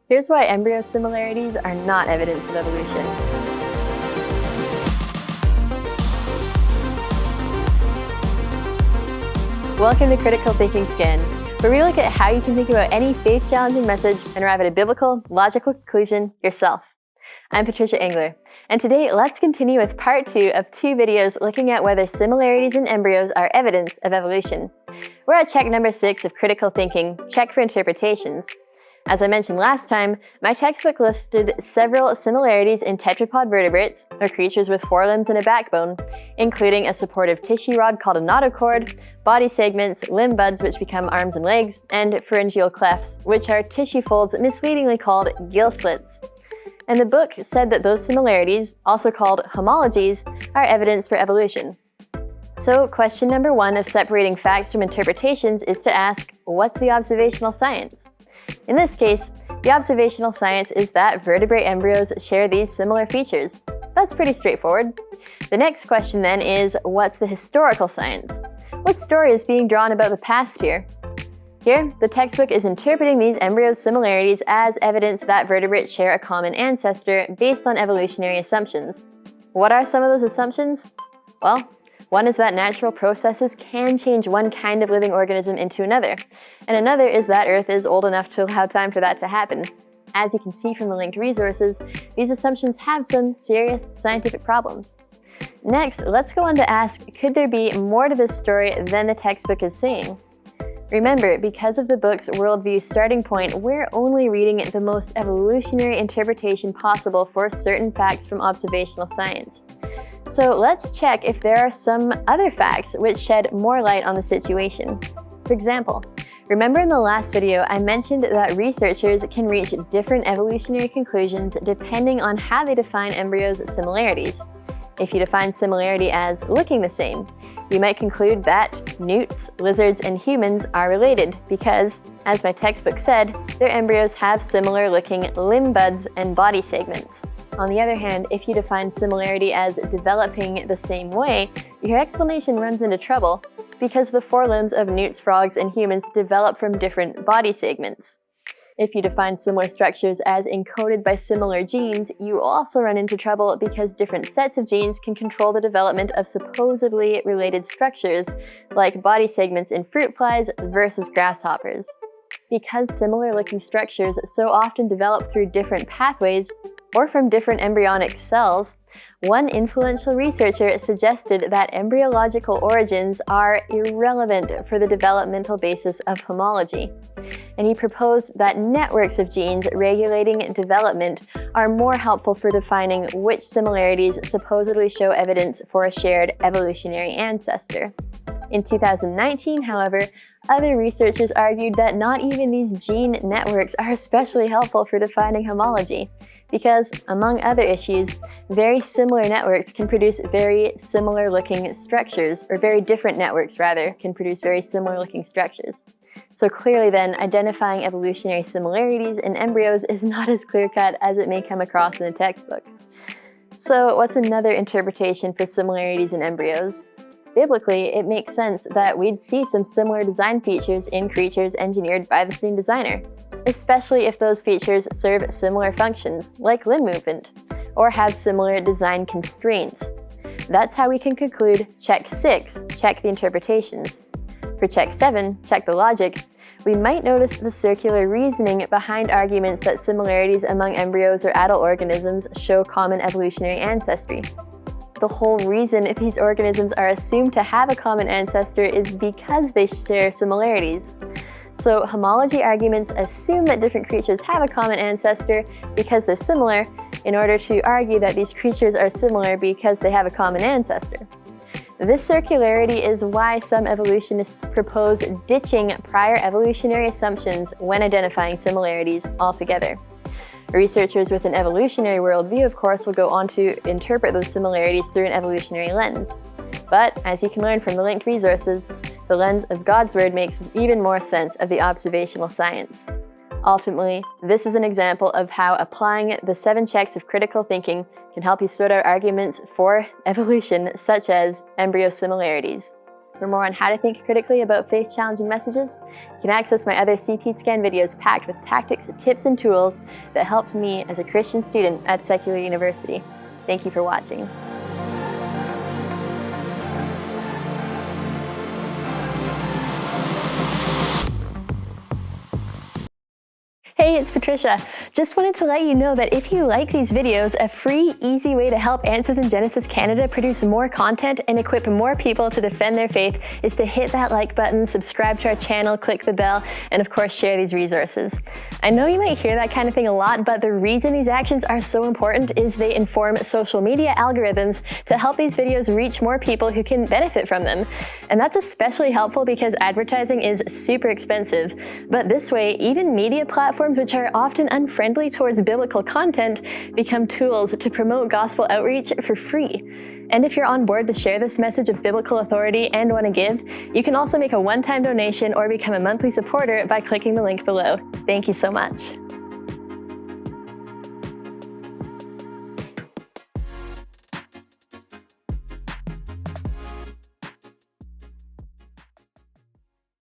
Here's why embryo similarities are not evidence of evolution. Welcome to Critical Thinking Scan, where we look at how you can think about any faith-challenging message and arrive at a biblical, logical conclusion yourself. I'm Patricia Engler, and today let's continue with part 2 of 2 videos looking at whether similarities in embryos are evidence of evolution. We're at check number 6 of critical thinking, check for interpretations. As I mentioned last time, my textbook listed several similarities in tetrapod vertebrates, or creatures with forelimbs and a backbone, including a supportive tissue rod called a notochord, body segments, limb buds which become arms and legs, and pharyngeal clefts, which are tissue folds misleadingly called gill slits. And the book said that those similarities, also called homologies, are evidence for evolution. So question number 1 of separating facts from interpretations is to ask, what's the observational science? In this case, the observational science is that vertebrate embryos share these similar features. That's pretty straightforward. The next question then is, what's the historical science? What story is being drawn about the past here? Here, the textbook is interpreting these embryo similarities as evidence that vertebrates share a common ancestor based on evolutionary assumptions. What are some of those assumptions? Well, one is that natural processes can change one kind of living organism into another, and another is that Earth is old enough to allow time for that to happen. As you can see from the linked resources, these assumptions have some serious scientific problems. Next, let's go on to ask, could there be more to this story than the textbook is saying? Remember, because of the book's worldview starting point, we're only reading the most evolutionary interpretation possible for certain facts from observational science. So let's check if there are some other facts which shed more light on the situation. For example, remember in the last video I mentioned that researchers can reach different evolutionary conclusions depending on how they define embryos' similarities. If you define similarity as looking the same, you might conclude that newts, lizards, and humans are related because, as my textbook said, their embryos have similar looking limb buds and body segments. On the other hand, if you define similarity as developing the same way, your explanation runs into trouble because the forelimbs of newts, frogs, and humans develop from different body segments. If you define similar structures as encoded by similar genes, you also run into trouble because different sets of genes can control the development of supposedly related structures, like body segments in fruit flies versus grasshoppers. Because similar-looking structures so often develop through different pathways, or from different embryonic cells, one influential researcher suggested that embryological origins are irrelevant for the developmental basis of homology. And he proposed that networks of genes regulating development are more helpful for defining which similarities supposedly show evidence for a shared evolutionary ancestor. In 2019, however, other researchers argued that not even these gene networks are especially helpful for defining homology, because, among other issues, very similar networks can produce very similar-looking structures, or very different networks, rather, can produce very similar-looking structures. So clearly then, identifying evolutionary similarities in embryos is not as clear-cut as it may come across in a textbook. So what's another interpretation for similarities in embryos? Biblically, it makes sense that we'd see some similar design features in creatures engineered by the same designer, especially if those features serve similar functions, like limb movement, or have similar design constraints. That's how we can conclude check 6, check the interpretations. For check 7, check the logic, we might notice the circular reasoning behind arguments that similarities among embryos or adult organisms show common evolutionary ancestry. The whole reason these organisms are assumed to have a common ancestor is because they share similarities. So homology arguments assume that different creatures have a common ancestor because they're similar, in order to argue that these creatures are similar because they have a common ancestor. This circularity is why some evolutionists propose ditching prior evolutionary assumptions when identifying similarities altogether. Researchers with an evolutionary worldview, of course, will go on to interpret those similarities through an evolutionary lens. But, as you can learn from the linked resources, the lens of God's Word makes even more sense of the observational science. Ultimately, this is an example of how applying the 7 checks of critical thinking can help you sort out arguments for evolution, such as embryo similarities. For more on how to think critically about faith-challenging messages, you can access my other CT scan videos packed with tactics, tips, and tools that helped me as a Christian student at secular university. Thank you for watching. Hey, it's Patricia. Just wanted to let you know that if you like these videos, a free, easy way to help Answers in Genesis Canada produce more content and equip more people to defend their faith is to hit that like button, subscribe to our channel, click the bell, and of course share these resources. I know you might hear that kind of thing a lot, but the reason these actions are so important is they inform social media algorithms to help these videos reach more people who can benefit from them. And that's especially helpful because advertising is super expensive. But this way, even media platforms which are often unfriendly towards biblical content become tools to promote gospel outreach for free. And if you're on board to share this message of biblical authority and want to give, you can also make a one-time donation or become a monthly supporter by clicking the link below. Thank you so much.